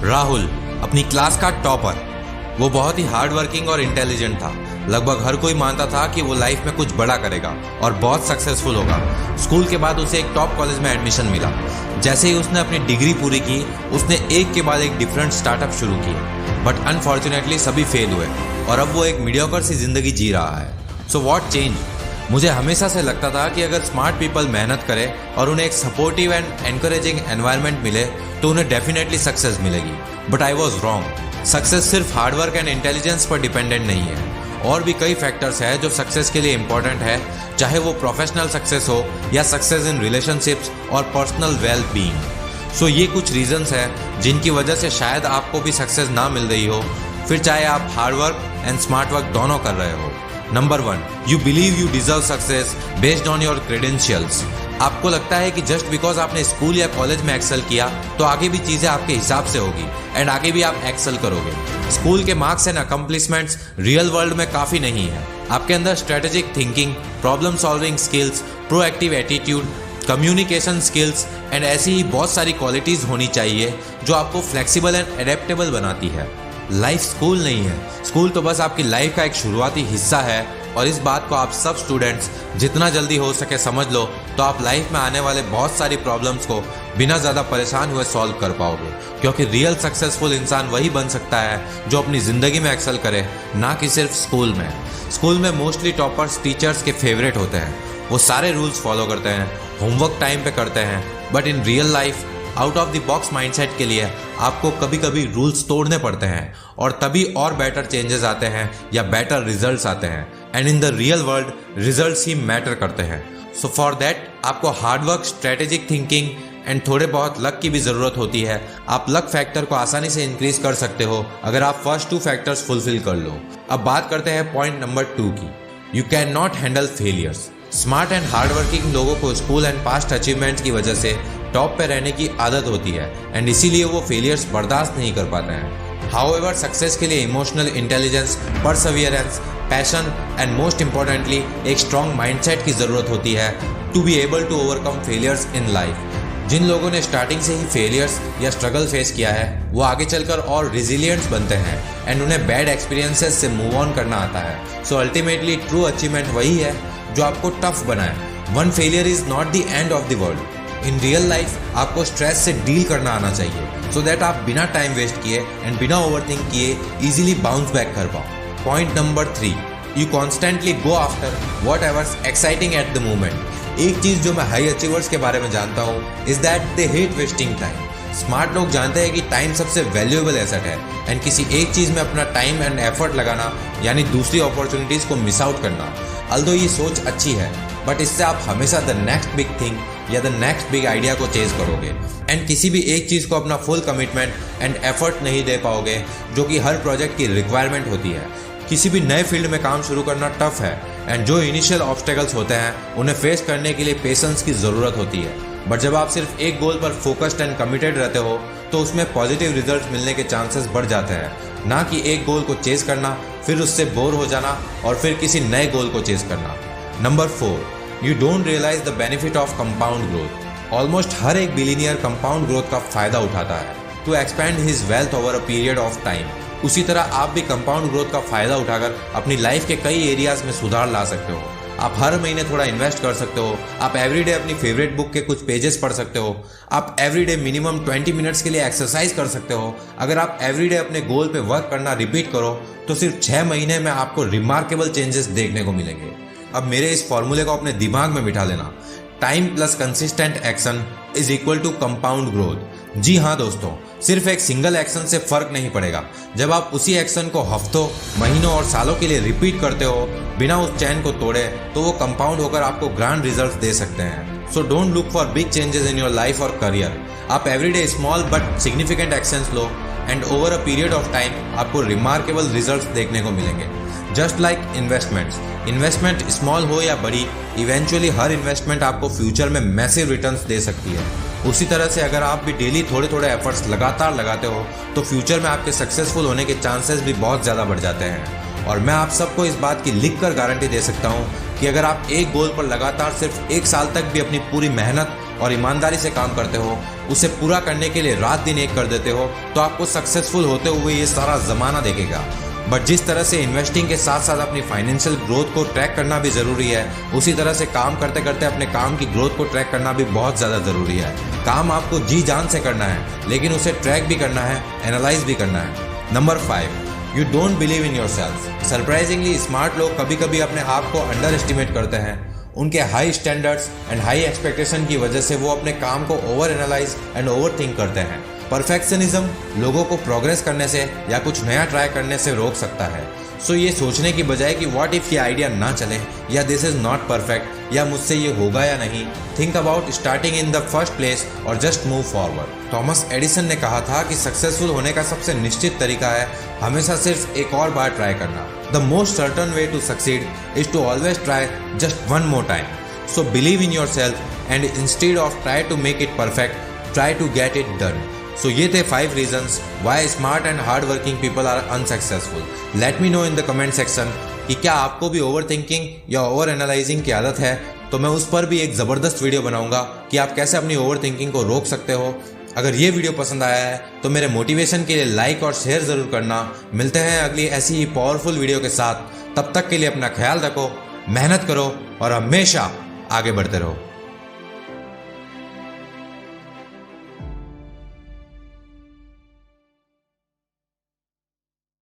राहुल अपनी क्लास का टॉपर। वो बहुत ही हार्ड वर्किंग और इंटेलिजेंट था। लगभग हर कोई मानता था कि वो लाइफ में कुछ बड़ा करेगा और बहुत सक्सेसफुल होगा। स्कूल के बाद उसे एक टॉप कॉलेज में एडमिशन मिला। जैसे ही उसने अपनी डिग्री पूरी की, उसने एक के बाद एक डिफरेंट स्टार्टअप शुरू किए, बट अनफॉर्चुनेटली सभी फेल हुए और अब वो एक मीडियोकर सी जिंदगी जी रहा है। So what change? मुझे हमेशा से लगता था कि अगर स्मार्ट पीपल मेहनत करें और उन्हें एक सपोर्टिव एंड एनकरेजिंग एनवायरनमेंट मिले तो उन्हें डेफिनेटली सक्सेस मिलेगी। But I was wrong. Success सिर्फ हार्डवर्क एंड इंटेलिजेंस पर डिपेंडेंट नहीं है, और भी कई फैक्टर्स हैं जो सक्सेस के लिए इंपॉर्टेंट है, चाहे वो प्रोफेशनल सक्सेस हो या सक्सेस इन रिलेशनशिप्स और पर्सनल वेल बीइंग। सो ये कुछ रीजंस हैं जिनकी वजह से शायद आपको भी सक्सेस ना मिल रही हो, फिर चाहे आप हार्डवर्क एंड स्मार्ट वर्क दोनों कर रहे हो। Number 1, you believe you deserve success based on your credentials. आपको लगता है कि जस्ट बिकॉज आपने स्कूल या कॉलेज में एक्सेल किया तो आगे भी चीजें आपके हिसाब से होगी एंड आगे भी आप एक्सेल करोगे। स्कूल के marks and accomplishments real world में काफी नहीं है। आपके अंदर strategic thinking, problem solving skills, proactive attitude, communication skills and ऐसी ही बहुत सारी क्वालिटीज होनी चाहिए जो आपको फ्लेक्सिबल एंड एडेप्टेबल बनाती है। लाइफ स्कूल नहीं है। स्कूल तो बस आपकी लाइफ का एक शुरुआती हिस्सा है, और इस बात को आप सब स्टूडेंट्स जितना जल्दी हो सके समझ लो तो आप लाइफ में आने वाले बहुत सारी प्रॉब्लम्स को बिना ज़्यादा परेशान हुए सॉल्व कर पाओगे। क्योंकि रियल सक्सेसफुल इंसान वही बन सकता है जो अपनी ज़िंदगी में एक्सेल करे, ना कि सिर्फ स्कूल में। स्कूल में मोस्टली टॉपर्स टीचर्स के फेवरेट होते हैं। वो सारे रूल्स फॉलो करते हैं, होमवर्क टाइम पे करते हैं, but in real life out of the box mindset के लिए आपको कभी कभी रूल्स तोड़ने पड़ते हैं, और तभी और बेटर चेंजेस आते हैं या बेटर रिजल्ट्स आते हैं। And in the real world results he matter करते हैं। सो फॉर दैट आपको हार्डवर्क, स्ट्रेटेजिक थिंकिंग एंड थोड़े बहुत लक की भी ज़रूरत होती है। आप लक फैक्टर को आसानी से इंक्रीज कर सकते हो अगर आप फर्स्ट 2 फैक्टर्स फुलफिल कर लो। अब बात करते हैं पॉइंट नंबर 2 की। You can not handle failures. Smart and hardworking लोगों को स्कूल एंड पास्ट अचीवमेंट्स की वजह से टॉप पे रहने की आदत होती है, एंड इसीलिए वो फेलियर्स बर्दाश्त नहीं कर पाते हैं। हाउएवर सक्सेस के लिए emotional intelligence, perseverance, passion and most importantly एक स्ट्रॉन्ग माइंडसेट की ज़रूरत होती है to be able to overcome failures in life. जिन लोगों ने स्टार्टिंग से ही फेलियर्स या स्ट्रगल फेस किया है वो आगे चलकर और रिजिलियंट्स बनते हैं, एंड उन्हें बैड एक्सपीरियंसेस से मूव ऑन करना आता है। सो अल्टीमेटली ट्रू अचीवमेंट वही है जो आपको टफ बनाए। One failure is not the end of the world. In real life आपको स्ट्रेस से डील करना आना चाहिए, सो दैट आप बिना टाइम वेस्ट किए एंड बिना ओवरथिंक किए इजीली बाउंस बैक कर पाओ। Point number 3, you constantly go after what averse exciting at the moment. एक चीज़ जो मैं हाई अचीवर्स के बारे में जानता हूँ is that they hate wasting time. Smart लोग जानते हैं कि टाइम सबसे वैल्यूएबल एसेट है, एंड किसी एक चीज़ में अपना टाइम एंड एफर्ट लगाना यानी दूसरी अपॉर्चुनिटीज़ को मिस आउट करना। अल्दो ये सोच अच्छी है, बट इससे आप हमेशा द नेक्स्ट बिग थिंग या द नेक्स्ट बिग आइडिया को चेज करोगे, एंड किसी भी एक चीज़ को अपना फुल कमिटमेंट एंड एफर्ट नहीं दे पाओगे, जो कि हर प्रोजेक्ट की रिक्वायरमेंट होती है। किसी भी नए फील्ड में काम शुरू करना टफ है, एंड जो इनिशियल ऑब्स्टेकल्स होते हैं उन्हें फेस करने के लिए पेशेंस की ज़रूरत होती है। बट जब आप सिर्फ एक गोल पर फोकस्ड एंड कमिटेड रहते हो तो उसमें पॉजिटिव रिजल्ट मिलने के चांसेस बढ़ जाते हैं, ना कि एक गोल को चेज करना, फिर उससे बोर हो जाना और फिर किसी नए गोल को चेज करना। Number 4, you don't realize the benefit of compound growth. Almost हर एक बिलीनियर कंपाउंड ग्रोथ का फायदा उठाता है to expand his wealth over a period of time. उसी तरह आप भी कंपाउंड ग्रोथ का फायदा उठाकर अपनी लाइफ के कई एरियाज में सुधार ला सकते हो। आप हर महीने थोड़ा इन्वेस्ट कर सकते हो, आप एवरीडे अपनी फेवरेट बुक के कुछ पेजेस पढ़ सकते हो, आप एवरीडे मिनिमम 20 मिनट्स के लिए एक्सरसाइज कर सकते हो। अगर आप एवरीडे अपने गोल पे वर्क करना रिपीट करो तो सिर्फ 6 महीने में आपको रिमार्केबल चेंजेस देखने को मिलेंगे। अब मेरे इस फॉर्मूले को अपने दिमाग में बिठा लेना, time plus consistent action is equal to compound growth. जी हाँ दोस्तों, सिर्फ एक सिंगल एक्शन से फर्क नहीं पड़ेगा। जब आप उसी एक्शन को हफ्तों, महीनों और सालों के लिए रिपीट करते हो बिना उस चैन को तोड़े, तो वो कंपाउंड होकर आपको ग्रैंड रिजल्ट्स दे सकते हैं। So don't look for big changes in your life और करियर। आप everyday small but significant actions low, and over a period of time आपको रिमार्केबल रिजल्ट्स देखने को मिलेंगे। जस्ट लाइक इन्वेस्टमेंट स्मॉल हो या बड़ी, इवेंचुअली हर इन्वेस्टमेंट आपको फ्यूचर में मैसिव रिटर्न्स दे सकती है। उसी तरह से अगर आप भी डेली थोड़े थोड़े एफर्ट्स लगातार लगाते हो तो फ्यूचर में आपके सक्सेसफुल होने के चांसेस भी बहुत ज़्यादा बढ़ जाते हैं। और मैं आप सबको इस बात की लिखकर गारंटी दे सकता हूँ कि अगर आप एक गोल पर लगातार सिर्फ 1 साल तक भी अपनी पूरी मेहनत और ईमानदारी से काम करते हो, उसे पूरा करने के लिए रात दिन एक कर देते हो, तो आपको सक्सेसफुल होते हुए ये सारा ज़माना देखेगा। बट जिस तरह से इन्वेस्टिंग के साथ साथ अपनी फाइनेंशियल ग्रोथ को ट्रैक करना भी ज़रूरी है, उसी तरह से काम करते करते अपने काम की ग्रोथ को ट्रैक करना भी बहुत ज़्यादा ज़रूरी है। काम आपको जी जान से करना है, लेकिन उसे ट्रैक भी करना है, एनालाइज भी करना है। Number 5, you don't believe in your self. Surprisingly smart लोग कभी कभी अपने आप को अंडर एस्टिमेट करते हैं। उनके high standards and high expectation की वजह से वो अपने काम को over analyse and over think करते हैं। परफेक्शनिज्म लोगों को प्रोग्रेस करने से या कुछ नया ट्राई करने से रोक सकता है। सो ये सोचने की बजाय कि व्हाट इफ ये आइडिया ना चले, या दिस इज नॉट परफेक्ट, या मुझसे ये होगा या नहीं, think about starting in the first place और just move forward. Thomas Edison ने कहा था कि सक्सेसफुल होने का सबसे निश्चित तरीका है हमेशा सिर्फ एक और बार ट्राई करना। The most certain way to succeed is to always try just one more time. So believe in your self and instead of try to make it perfect, try to get it done. So ये थे 5 reasons why smart and hard working people are unsuccessful. Let me know in the comment section कि क्या आपको भी over thinking या over analysing की आदत है, तो मैं उस पर भी एक ज़बरदस्त वीडियो बनाऊंगा कि आप कैसे अपनी ओवर थिंकिंग को रोक सकते हो। अगर ये वीडियो पसंद आया है तो मेरे मोटिवेशन के लिए लाइक और शेयर ज़रूर करना। मिलते हैं अगली ऐसी ही पावरफुल वीडियो के साथ। तब तक के लिए अपना ख्याल रखो, मेहनत करो और हमेशा आगे बढ़ते रहो।